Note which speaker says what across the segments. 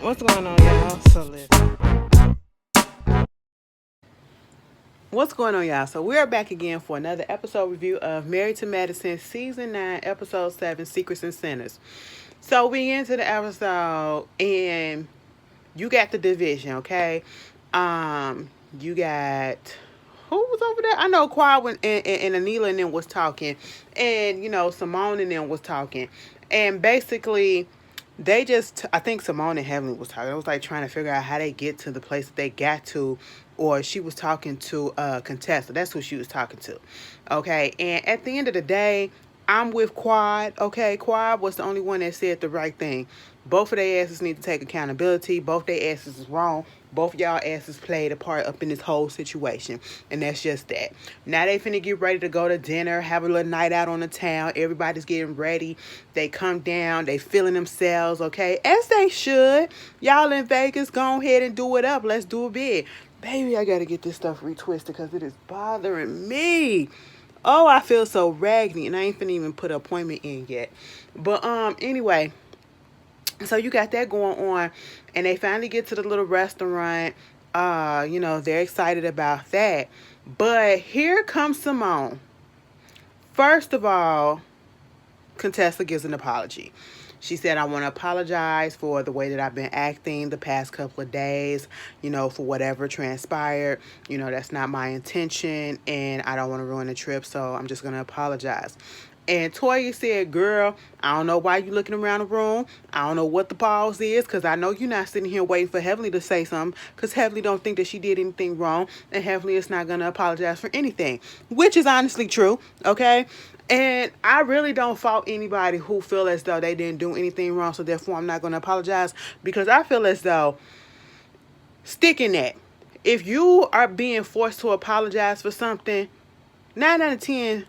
Speaker 1: What's going on, y'all? What's going on, y'all? So we're back again for another episode review of Married to Medicine, Season 9, Episode 7, Secrets and Sinners. So we into the episode, and you got the division, okay? You got... Who was over there? I know Quad and Anila and them was talking. And, Simone and them was talking. And basically... I think Simone and Heavenly was talking. It was like trying to figure out how they get to the place that they got to, or she was talking to Contessa. That's who she was talking to. Okay, and at the end of the day, I'm with Quad. Okay, Quad was the only one that said the right thing. Both of their asses need to take accountability. Both their asses is wrong. Both y'all asses played a part up in this whole situation. And that's just that. Now they finna get ready to go to dinner, have a little night out on the town. Everybody's getting ready. They come down. They feeling themselves, okay? As they should. Y'all in Vegas, go ahead and do it up. Let's do it big. Baby, I gotta get this stuff retwisted because it is bothering me. Oh, I feel so raggedy. And I ain't finna even put an appointment in yet. But anyway... So you got that going on, and they finally get to the little restaurant. They're excited about that. But here comes Simone. First of all, Contessa gives an apology. She said, I want to apologize for the way that I've been acting the past couple of days, for whatever transpired. That's not my intention, and I don't want to ruin the trip, so I'm just going to apologize. And Toya said, girl, I don't know why you looking around the room. I don't know what the pause is, because I know you're not sitting here waiting for Heavenly to say something, because Heavenly don't think that she did anything wrong, and Heavenly is not going to apologize for anything, which is honestly true, okay? And I really don't fault anybody who feel as though they didn't do anything wrong, so therefore I'm not going to apologize, because I feel as though, stick in that. If you are being forced to apologize for something, 9 out of 10,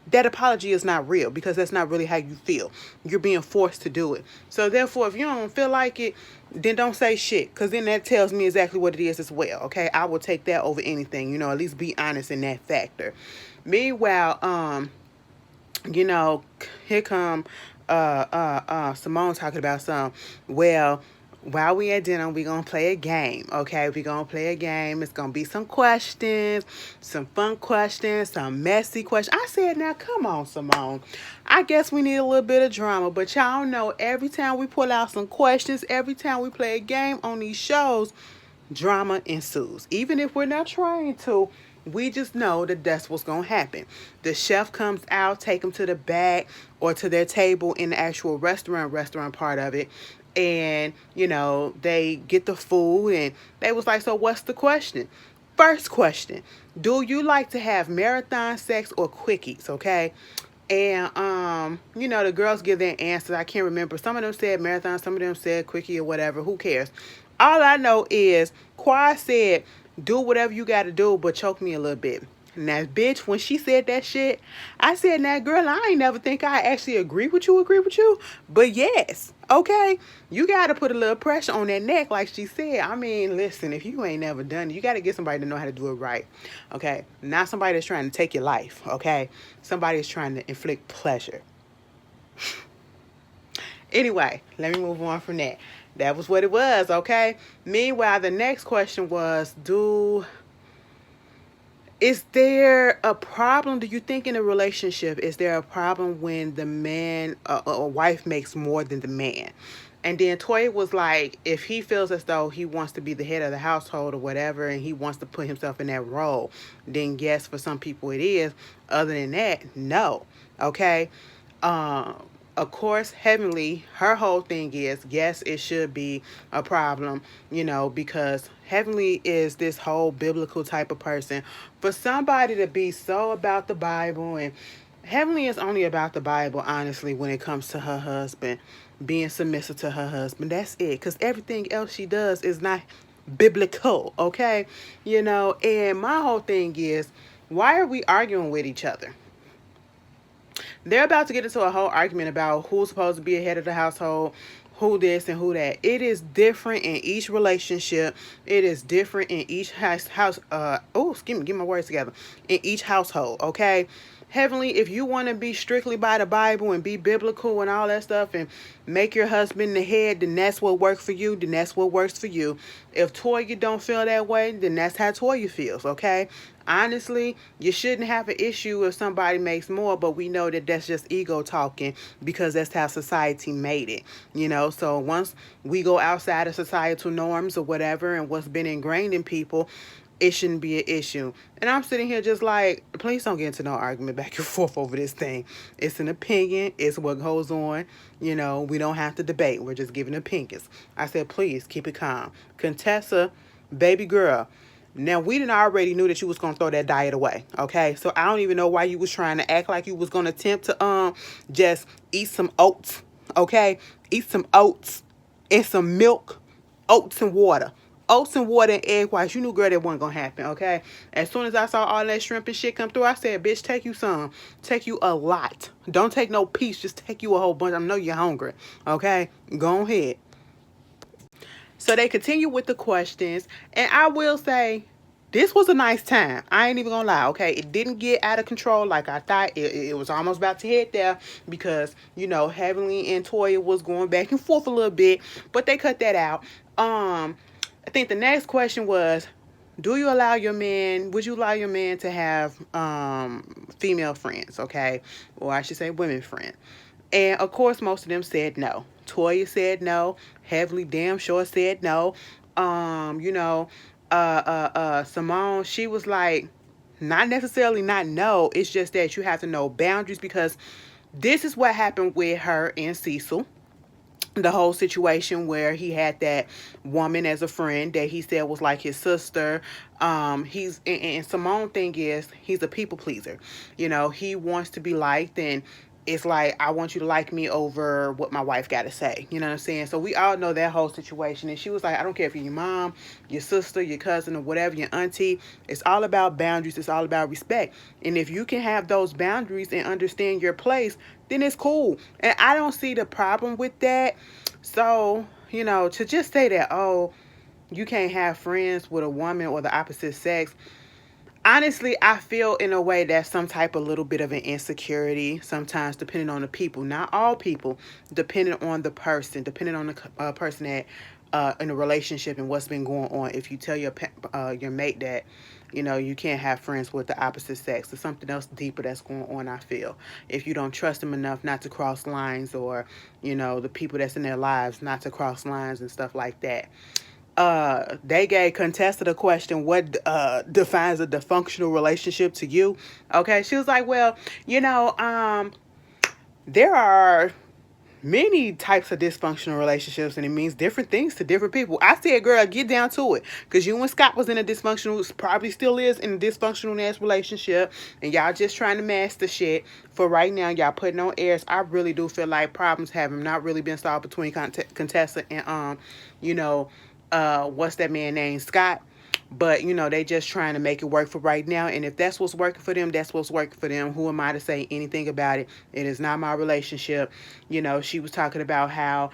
Speaker 1: that apology is not real, because that's not really how you feel. You're being forced to do it. So therefore, if you don't feel like it, then don't say shit, because then that tells me exactly what it is as well, okay? I will take that over anything, at least be honest in that factor. Meanwhile, here come Simone talking about while we at dinner, we're going to play a game, okay? We're going to play a game. It's going to be some questions, some fun questions, some messy questions. I said, now, come on, Simone. I guess we need a little bit of drama, but y'all know every time we pull out some questions, every time we play a game on these shows, drama ensues. Even if we're not trying to, we just know that that's what's going to happen. The chef comes out, take them to the back or to their table in the actual restaurant part of it. And, they get the food, and they was like, so what's the question? First question, do you like to have marathon sex or quickies, okay? And, the girls give their answers. I can't remember. Some of them said marathon, some of them said quickie or whatever. Who cares? All I know is Quad said, do whatever you got to do, but choke me a little bit. Now, bitch, when she said that shit, I said, now, girl, I ain't never think I actually agree with you. But yes, okay, you got to put a little pressure on that neck, like she said. I mean, listen, if you ain't never done it, you got to get somebody to know how to do it right, okay? Not somebody that's trying to take your life, okay? Somebody that's trying to inflict pleasure. Anyway, let me move on from that. That was what it was, okay? Meanwhile, the next question was, is there a problem, do you think, in a relationship, is there a problem when the man or wife makes more than the man? And then Toya was like, if he feels as though he wants to be the head of the household or whatever, and he wants to put himself in that role, then yes, for some people it is. Other than that, no. Okay? Of course, Heavenly, her whole thing is, yes, it should be a problem, because Heavenly is this whole biblical type of person. For somebody to be so about the Bible, and Heavenly is only about the Bible, honestly, when it comes to her husband, being submissive to her husband. That's it, because everything else she does is not biblical, okay? And my whole thing is, why are we arguing with each other? They're about to get into a whole argument about who's supposed to be ahead of the household, who this and who that. It is different in each relationship. It is different in each house. Get my words together. In each household, okay? Heavenly, if you want to be strictly by the Bible and be biblical and all that stuff and make your husband the head, then that's what works for you. Then that's what works for you. If Toya don't feel that way, then that's how Toya feels, okay? Honestly, you shouldn't have an issue if somebody makes more, but we know that that's just ego talking because that's how society made it, you know? So once we go outside of societal norms or whatever and what's been ingrained in people, it shouldn't be an issue. And I'm sitting here just like, please don't get into no argument back and forth over this thing. It's an opinion. It's what goes on. You know, we don't have to debate. We're just giving opinions. I said, please keep it calm. Contessa, baby girl. Now, we didn't already knew that you was going to throw that diet away, okay? So I don't even know why you was trying to act like you was going to attempt to just eat some oats, okay? Eat some oats and some milk, oats and water. Oats and water and egg whites. You knew, girl, that wasn't going to happen, okay? As soon as I saw all that shrimp and shit come through, I said, bitch, take you some. Take you a lot. Don't take no piece. Just take you a whole bunch. I know you're hungry, okay? Go ahead. So they continue with the questions. And I will say, this was a nice time. I ain't even gonna lie, okay? It didn't get out of control like I thought. It was almost about to head there because, you know, Heavenly and Toya was going back and forth a little bit. But they cut that out. I think the next question was, would you allow your man to have female friends, okay? Or I should say women friends. And of course, most of them said no. Toya said no. Heavenly damn sure said no. Simone, she was like, not necessarily not no. It's just that you have to know boundaries because this is what happened with her and Cecil. The whole situation where he had that woman as a friend that he said was like his sister. And Simone thing is, he's a people pleaser. You know, he wants to be liked, and it's like, I want you to like me over what my wife got to say. You know what I'm saying? So we all know that whole situation. And she was like, I don't care if you're your mom, your sister, your cousin, or whatever, your auntie. It's all about boundaries. It's all about respect. And if you can have those boundaries and understand your place, then it's cool. And I don't see the problem with that. So, you know, to just say that, oh, you can't have friends with a woman or the opposite sex. Honestly, I feel in a way that's some type of little bit of an insecurity sometimes, depending on the people. Not all people, depending on the person, depending on the person that in a relationship and what's been going on. If you tell your mate that, you know, you can't have friends with the opposite sex, or something else deeper that's going on, I feel. If you don't trust them enough not to cross lines, or, you know, the people that's in their lives not to cross lines and stuff like that. They gave Contessa the question, what defines a dysfunctional relationship to you? Okay, she was like, well, you know, there are many types of dysfunctional relationships, and it means different things to different people. I said, girl, get down to it, because you and Scott was in a dysfunctional, probably still is in a dysfunctional ass relationship, and y'all just trying to master shit for right now. Y'all putting on airs. I really do feel like problems have not really been solved between Contessa and what's that man named Scott. But, you know, they just trying to make it work for right now. And if that's what's working for them, that's what's working for them. Who am I to say anything about it? It is not my relationship. You know, she was talking about how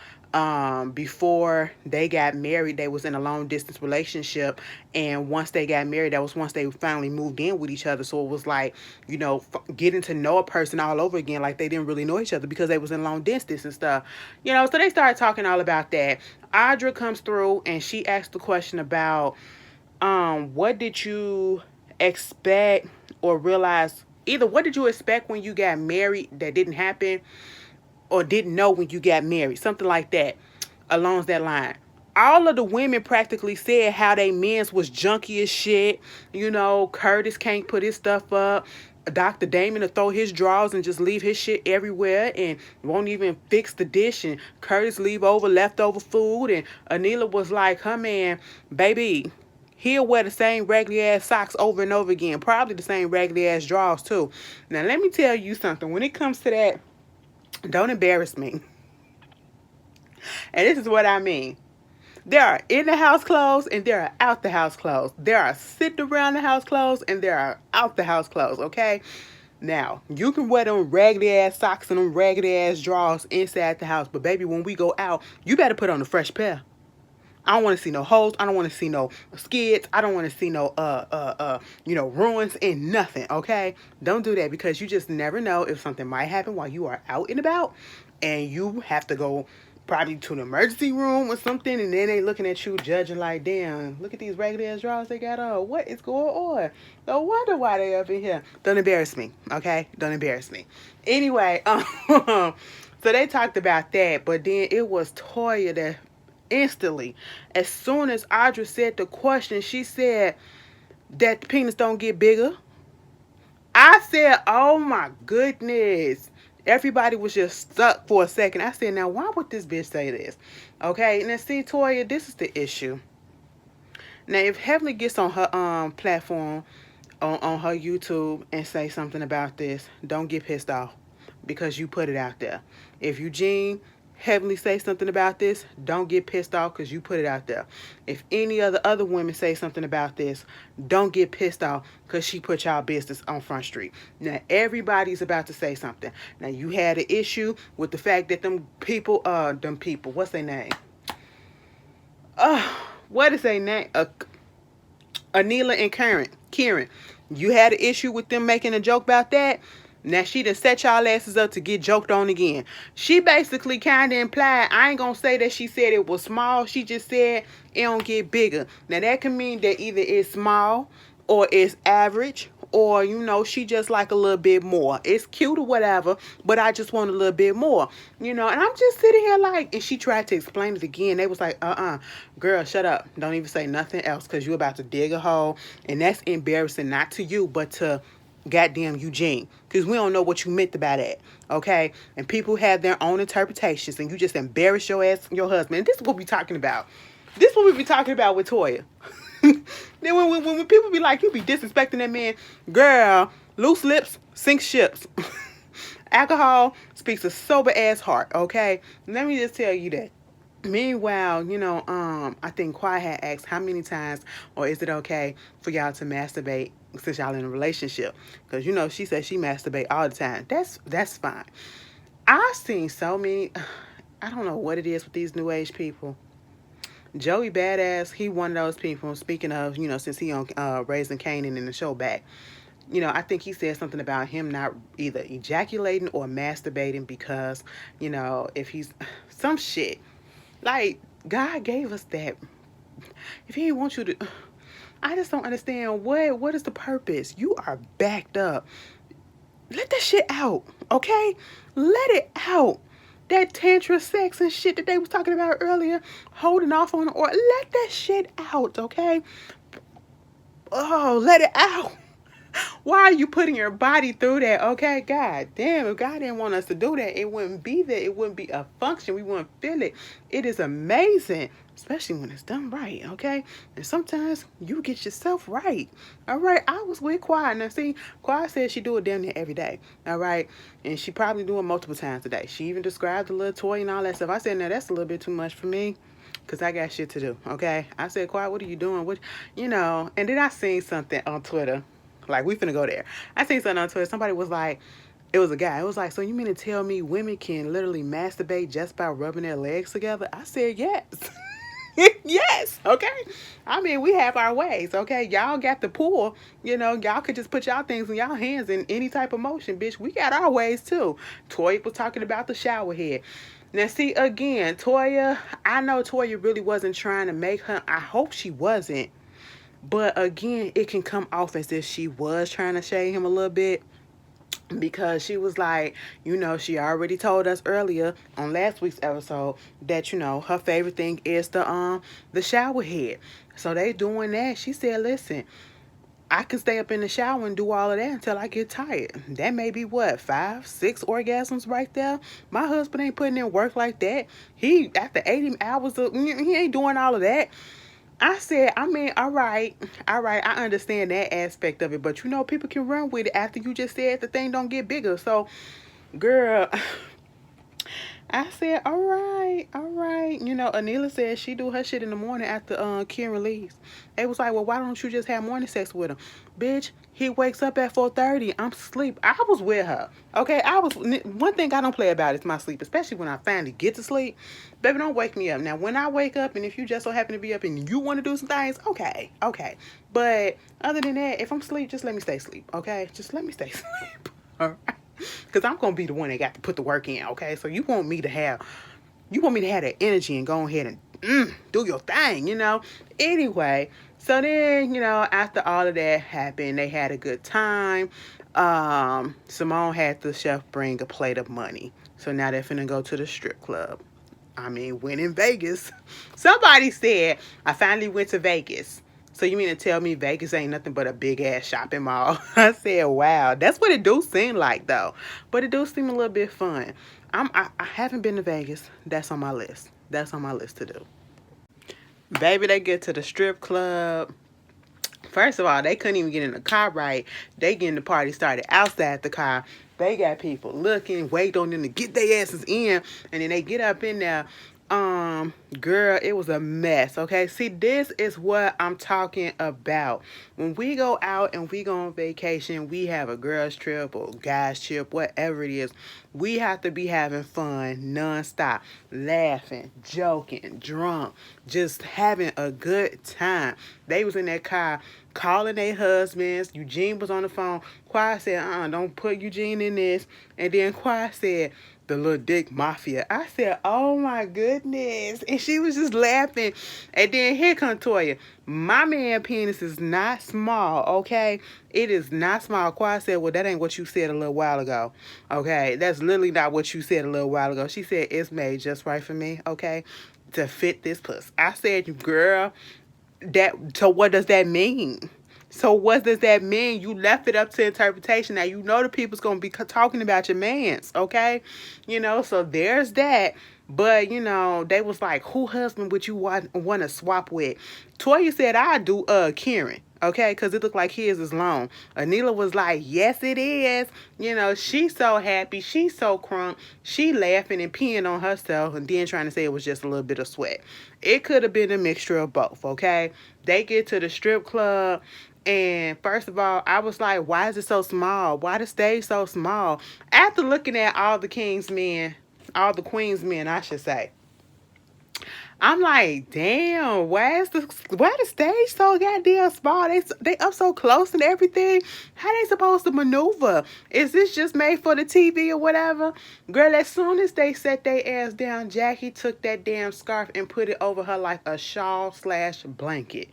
Speaker 1: before they got married, they was in a long distance relationship. And once they got married, that was once they finally moved in with each other. So it was like, you know, getting to know a person all over again, like they didn't really know each other because they was in long distance and stuff. You know, so they started talking all about that. Audra comes through and she asked the question about, what did you expect or realize? Either what did you expect when you got married that didn't happen, or didn't know when you got married? Something like that, along that line. All of the women practically said how they men's was junky as shit. You know, Curtis can't put his stuff up. Dr. Damon to throw his drawers and just leave his shit everywhere and won't even fix the dish. And Curtis leave over leftover food. And Anila was like, her man, baby, he'll wear the same raggedy ass socks over and over again. Probably the same raggedy ass drawers too. Now let me tell you something. When it comes to that, don't embarrass me. And this is what I mean. There are in the house clothes and there are out the house clothes. There are sitting around the house clothes and there are out the house clothes, okay? Now, you can wear them raggedy ass socks and them raggedy ass drawers inside the house. But baby, when we go out, you better put on a fresh pair. I don't want to see no holes. I don't want to see no skids. I don't want to see no ruins and nothing. Okay, don't do that, because you just never know if something might happen while you are out and about, and you have to go probably to the emergency room or something, and then they looking at you judging like, damn, look at these regular ass drawers they got on. What is going on? No wonder why they up in here. Don't embarrass me, okay? Don't embarrass me. Anyway, so they talked about that, but then it was Toya that instantly, as soon as Audra said the question, she said that the penis don't get bigger. I said, oh my goodness. Everybody was just stuck for a second. I said, now why would this bitch say this? Okay, now see, Toya, this is the issue. Now, if Heavenly gets on her platform, on her YouTube, and say something about this, don't get pissed off, because you put it out there. If Eugene Heavenly say something about this, don't get pissed off, because you put it out there. If any other women say something about this, don't get pissed off, because she put y'all business on Front Street. Now, everybody's about to say something. Now, you had an issue with the fact that them people, what's their name? What is their name? Anila and Karen. You had an issue with them making a joke about that. Now she done set y'all asses up to get joked on again. She basically kind of implied, I ain't gonna say that she said it was small. She just said it don't get bigger. Now that can mean that either it's small or it's average, or she just like a little bit more. It's cute or whatever, but I just want a little bit more. And I'm just sitting here like, and she tried to explain it again. They was like, girl, shut up. Don't even say nothing else, because you about to dig a hole, and that's embarrassing, not to you, but to goddamn Eugene, because we don't know what you meant by that, okay? And people have their own interpretations, and you just embarrass your husband. And this is what we talking about. This is what we be talking about with Toya. Then when people be like, you be disrespecting that man, girl, loose lips sink ships. Alcohol speaks a sober ass heart, okay? Let me just tell you that. Meanwhile, I think Quiet had asked how many times, or is it okay for y'all to masturbate since y'all in a relationship? Because, she said she masturbate all the time. That's fine. I've seen so many, I don't know what it is with these new age people. Joey Badass, he one of those people, speaking of, since he on Raising Kanan in the show back. I think he said something about him not either ejaculating or masturbating because, if he's some shit. Like, God gave us that. If he didn't want you to, I just don't understand what is the purpose. You are backed up. Let that shit out, okay? Let it out. That tantra sex and shit that they was talking about earlier, holding off on, or let that shit out, okay? Oh, let it out. Why are you putting your body through that? Okay, God damn, if God didn't want us to do that, it wouldn't be there. It wouldn't be a function. We wouldn't feel it. It is amazing, especially when it's done right, okay? And sometimes you get yourself right, all right? I was with Quiet. Now, see, Quiet said she do it damn near every day, all right? And she probably do it multiple times a day. She even described the little toy and all that stuff. I said, now, that's a little bit too much for me, because I got shit to do, okay? I said, Quiet, what are you doing? And then I seen something on Twitter. Like, we finna go there. I seen something on Twitter. Somebody was like, it was a guy. It was like, so you mean to tell me women can literally masturbate just by rubbing their legs together? I said, yes. Yes, okay? I mean, we have our ways, okay? Y'all got the pull. Y'all could just put y'all things in y'all hands in any type of motion, bitch. We got our ways, too. Toya was talking about the shower head. Now, see, again, Toya, I know Toya really wasn't trying to make her. I hope she wasn't. But again, it can come off as if she was trying to shade him a little bit, because she was like, she already told us earlier on last week's episode that, her favorite thing is the shower head. So they doing that. She said, listen, I can stay up in the shower and do all of that until I get tired. That may be 5, 6 orgasms right there. My husband ain't putting in work like that. He, after 80 hours, he ain't doing all of that. I said, I mean, all right, I understand that aspect of it, but people can run with it after you just said the thing don't get bigger. So, girl, I said, all right, all right. You know, Anila said she do her shit in the morning after Ken release. It was like, well, why don't you just have morning sex with him? Bitch, he wakes up at 4:30. I'm asleep. I was with her. Okay, one thing I don't play about is my sleep, especially when I finally get to sleep. Baby, don't wake me up. Now, when I wake up and if you just so happen to be up and you want to do some things, okay, okay. But other than that, if I'm asleep, just let me stay asleep, okay? Just let me stay asleep. All right. Because I'm going to be the one that got to put the work in, okay? So you want me to have that energy and go ahead and do your thing, you know? Anyway, so then, you know, after all of that happened, they had a good time. Simone had the chef bring a plate of money. So now they're finna go to the strip club. I mean, when in Vegas. Somebody said, I finally went to Vegas. So you mean to tell me Vegas ain't nothing but a big ass shopping mall? I said, wow. That's what it do seem like though. But it do seem a little bit fun. I haven't been to Vegas. That's on my list. That's on my list to do. Baby, they get to the strip club. First of all, they couldn't even get in the car right. They getting the party started outside the car. They got people looking, waiting on them to get their asses in, and then they get up in there. Girl, it was a mess. Okay, see, this is what I'm talking about. When we go out and we go on vacation, we have a girls trip or guys trip, whatever it is. We have to be having fun nonstop, laughing, joking, drunk, just having a good time. They was in that car calling their husbands. Eugene was on the phone. Quai said, don't put Eugene in this. And then Quai said, the little dick mafia. I said, oh my goodness. And she was just laughing. And then here comes Toya. My man penis is not small, okay? It is not small. Quai said, well, that ain't what you said a little while ago. Okay? That's literally not what you said a little while ago. She said, it's made just right for me, okay? To fit this puss. I said, girl, so what does that mean? So what does that mean? You left it up to interpretation. Now, you know the people's going to be talking about your mans, okay? You know, so there's that. But, you know, they was like, who husband would you want to swap with? Toya said, I do Karen, okay? Because it looked like his is long. Anila was like, yes, it is. You know, she's so happy. She's so crunk. She laughing and peeing on herself and then trying to say it was just a little bit of sweat. It could have been a mixture of both, okay? They get to the strip club. And first of all, I was like, why is it so small? Why the stage so small? After looking at all the King's men, all the Queen's men, I should say, I'm like, damn, why the stage so goddamn small? They up so close and everything. How they supposed to maneuver? Is this just made for the TV or whatever? Girl, as soon as they set their ass down, Jackie took that damn scarf and put it over her like a shawl/blanket.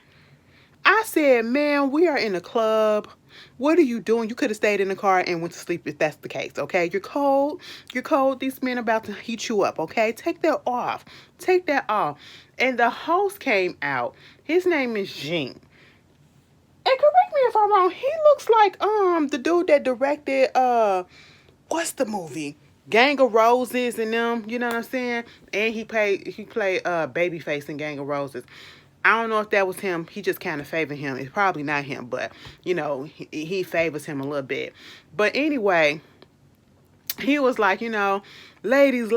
Speaker 1: I said, man, we are in a club. What are you doing? You could have stayed in the car and went to sleep if that's the case, okay? You're cold. You're cold. These men are about to heat you up, okay? Take that off. Take that off. And the host came out. His name is Gene. And correct me if I'm wrong. He looks like the dude that directed what's the movie? Gang of Roses and them, you know what I'm saying? And he played Babyface in Gang of Roses. I don't know if that was him. He just kind of favored him. It's probably not him, but, you know, he favors him a little bit. But anyway, he was like, you know, ladies,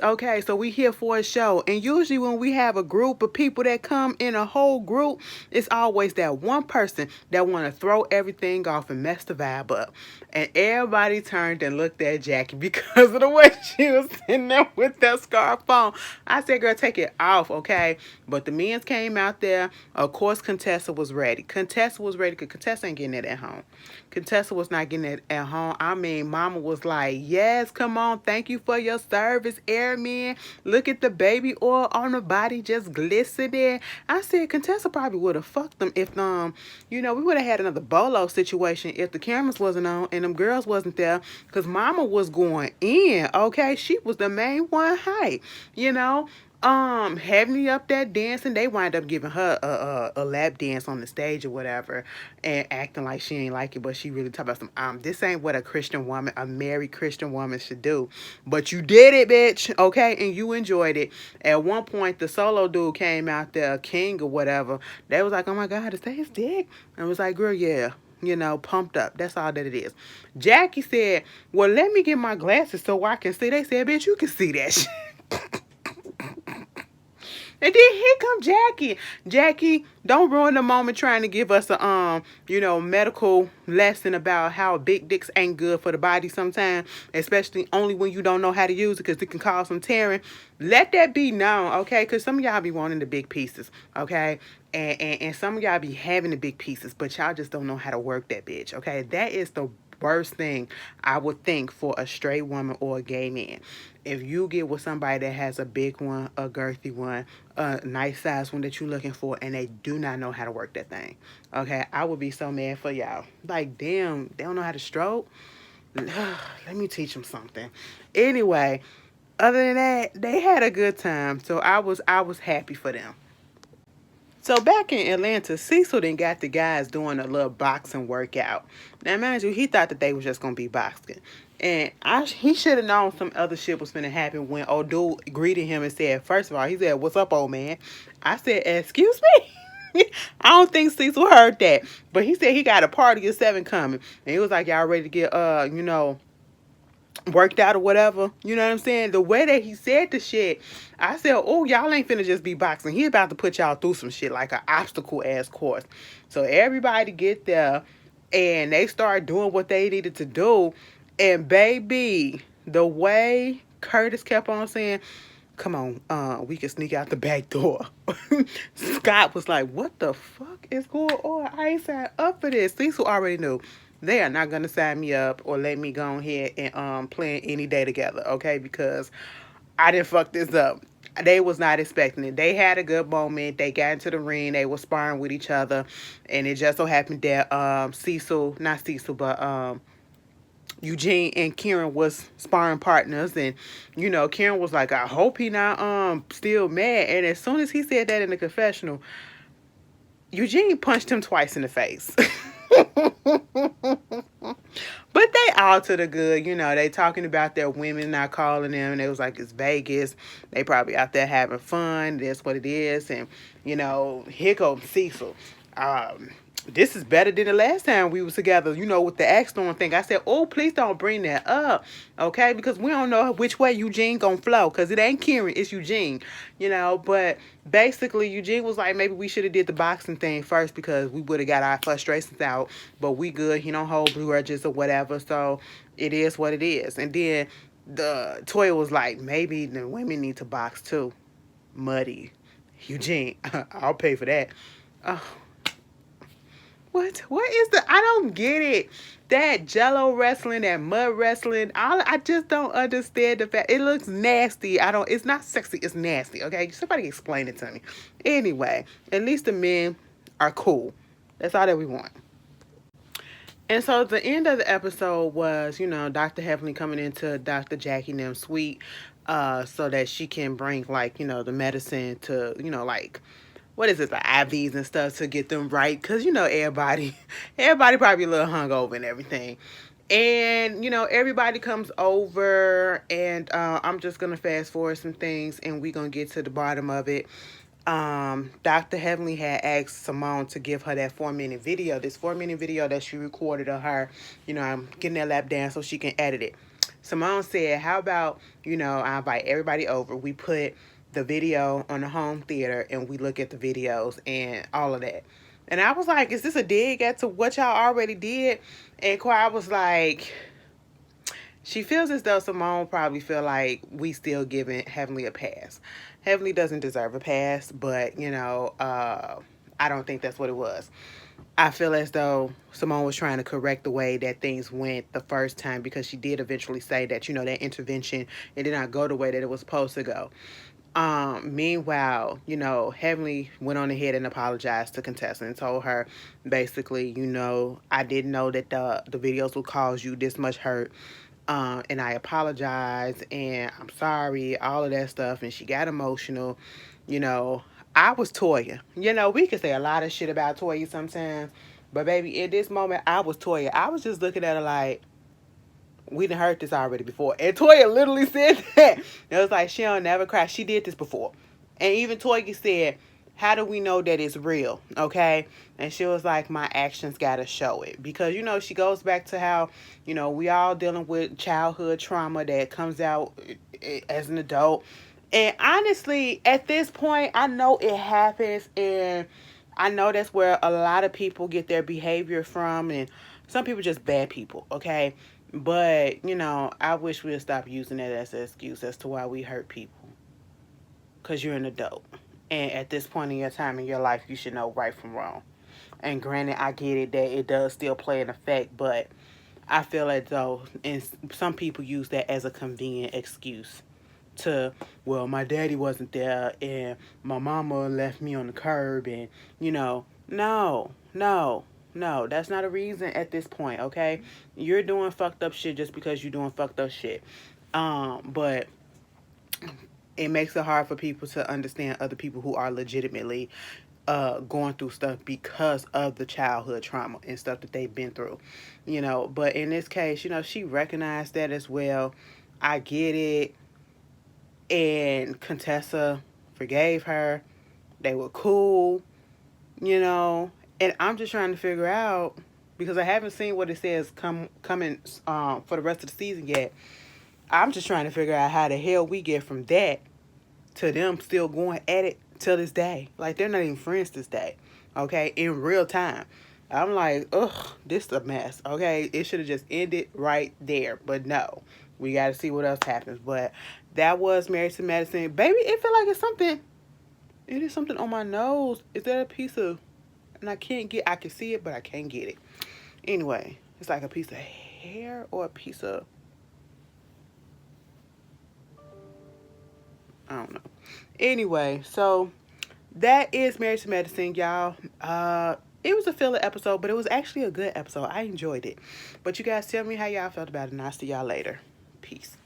Speaker 1: okay, so we here for a show. And usually when we have a group of people that come in a whole group, it's always that one person that want to throw everything off and mess the vibe up. And everybody turned and looked at Jackie because of the way she was sitting there with that scarf on. I said, girl, take it off, okay? But the men came out there. Of course, Contessa was ready. Contessa was ready because Contessa ain't getting it at home. Contessa was not getting it at home. I mean, Mama was like, yes, come on. Thank you for your service, airman. Look at the baby oil on the body just glistening. I said, Contessa probably would have fucked them if, you know, we would have had another Bolo situation if the cameras wasn't on and them girls wasn't there because Mama was going in, okay? She was the main one hype, you know? Having me up there dancing, they wind up giving her a lap dance on the stage or whatever and acting like she ain't like it, but she really talk about some, this ain't what a Christian woman, a married Christian woman should do. But you did it, bitch, okay? And you enjoyed it. At one point, the solo dude came out there, King or whatever. They was like, oh my God, is that his dick? And I was like, girl, yeah. pumped up. That's all that it is. Jackie said, well, let me get my glasses so I can see. They said, bitch, you can see that shit. And then here come Jackie. Jackie, don't ruin the moment trying to give us a medical lesson about how big dicks ain't good for the body sometimes, especially only when you don't know how to use it because it can cause some tearing. Let that be known, okay? Because some of y'all be wanting the big pieces, okay? And some of y'all be having the big pieces, but y'all just don't know how to work that bitch, okay? That is the worst thing I would think for a straight woman or a gay man. If you get with somebody that has a big one, a girthy one, a nice size one that you're looking for, and they do not know how to work that thing, okay, I would be so mad for y'all. Like, damn, they don't know how to stroke. Let me teach them something. Anyway, other than that, they had a good time, so I was happy for them. So back in Atlanta, Cecil then got the guys doing a little boxing workout. Now, mind you, he thought that they was just going to be boxing. And he should have known some other shit was going to happen when old dude greeted him and said, first of all, he said, what's up, old man? I said, excuse me? I don't think Cecil heard that. But he said he got a party of 7 coming. And he was like, y'all ready to get, worked out or whatever. You know what I'm saying? The way that he said the shit, I said, oh, y'all ain't finna just be boxing. He about to put y'all through some shit like an obstacle ass course. So everybody get there and they start doing what they needed to do. And baby, the way Curtis kept on saying, come on, we can sneak out the back door. Scott was like, what the fuck is going on? I ain't signed up for this. Cecil already knew. They are not going to sign me up or let me go ahead and plan any day together, okay? Because I didn't fuck this up. They was not expecting it. They had a good moment. They got into the ring. They were sparring with each other. And it just so happened that Eugene and Kieran was sparring partners. And, Kieran was like, I hope he not still mad. And as soon as he said that in the confessional, Eugene punched him twice in the face. But they all to the good, they talking about their women not calling them, and they was like, it's Vegas, they probably out there having fun, that's what it is. And here comes Cecil. This is better than the last time we was together, with the axe throwing thing. I said, oh, please don't bring that up, okay? Because we don't know which way Eugene gonna flow, because it ain't Kieran, it's Eugene, But basically, Eugene was like, maybe we should have did the boxing thing first because we would have got our frustrations out, but we good. He don't hold grudges or whatever, so it is what it is. And then the Toya was like, maybe the women need to box too. Muddy. Eugene, I'll pay for that. Oh. What is I don't get it. That jello wrestling, that mud wrestling, I just don't understand the fact. It looks nasty. It's not sexy, it's nasty, okay? Somebody explain it to me. Anyway, at least the men are cool. That's all that we want. And so the end of the episode was, Dr. Heavenly coming into Dr. Jackie and them suite so that she can bring, the medicine to, what is it, the IVs and stuff to get them right. Because, everybody probably a little hungover and everything. And, everybody comes over and I'm just going to fast forward some things and we're going to get to the bottom of it. Dr. Heavenly had asked Simone to give her that 4-minute video, this 4-minute video that she recorded of her, I'm getting that lap dance so she can edit it. Simone said, how about, I invite everybody over. We put the video on the home theater and we look at the videos and all of that. And I was like, is this a dig at to what y'all already did? And Quai was like, she feels as though Simone probably feel like we still giving Heavenly a pass. Heavenly doesn't deserve a pass, but, I don't think that's what it was. I feel as though Simone was trying to correct the way that things went the first time because she did eventually say that, that intervention, it did not go the way that it was supposed to go. Meanwhile, Heavenly went on ahead and apologized to contestant and told her basically, I didn't know that the videos would cause you this much hurt. And I apologize and I'm sorry, all of that stuff. And she got emotional. I was Toya. We could say a lot of shit about Toya sometimes. But baby, in this moment, I was Toya. I was just looking at her like, we done heard this already before. And Toya literally said that. It was like, she don't never cry. She did this before. And even Toya said, How do we know that it's real? Okay. And she was like, my actions got to show it. Because, she goes back to how, we all dealing with childhood trauma that comes out as an adult. And honestly, at this point, I know it happens. And I know that's where a lot of people get their behavior from. And some people just bad people. Okay. But, I wish we'd stop using that as an excuse as to why we hurt people. Because you're an adult. And at this point in your time in your life, you should know right from wrong. And granted, I get it that it does still play an effect, but I feel as though and some people use that as a convenient excuse to, well, my daddy wasn't there and my mama left me on the curb and, no, that's not a reason at this point, okay? You're doing fucked up shit just because you're doing fucked up shit. But it makes it hard for people to understand other people who are legitimately going through stuff because of the childhood trauma and stuff that they've been through, But in this case, she recognized that as well. I get it. And Contessa forgave her. They were cool, And I'm just trying to figure out, because I haven't seen what it says coming for the rest of the season yet. I'm just trying to figure out how the hell we get from that to them still going at it till this day. Like, they're not even friends this day, okay, in real time. I'm like, ugh, this is a mess, okay? It should have just ended right there. But no, we got to see what else happens. But that was Married to Medicine. Baby, it feel like it's something. It is something on my nose. Is that a piece of... And I can see it, but I can't get it. Anyway, it's like a piece of hair or a piece of... I don't know. Anyway, so that is Married to Medicine, y'all. It was a filler episode, but it was actually a good episode. I enjoyed it. But you guys tell me how y'all felt about it, and I'll see y'all later. Peace.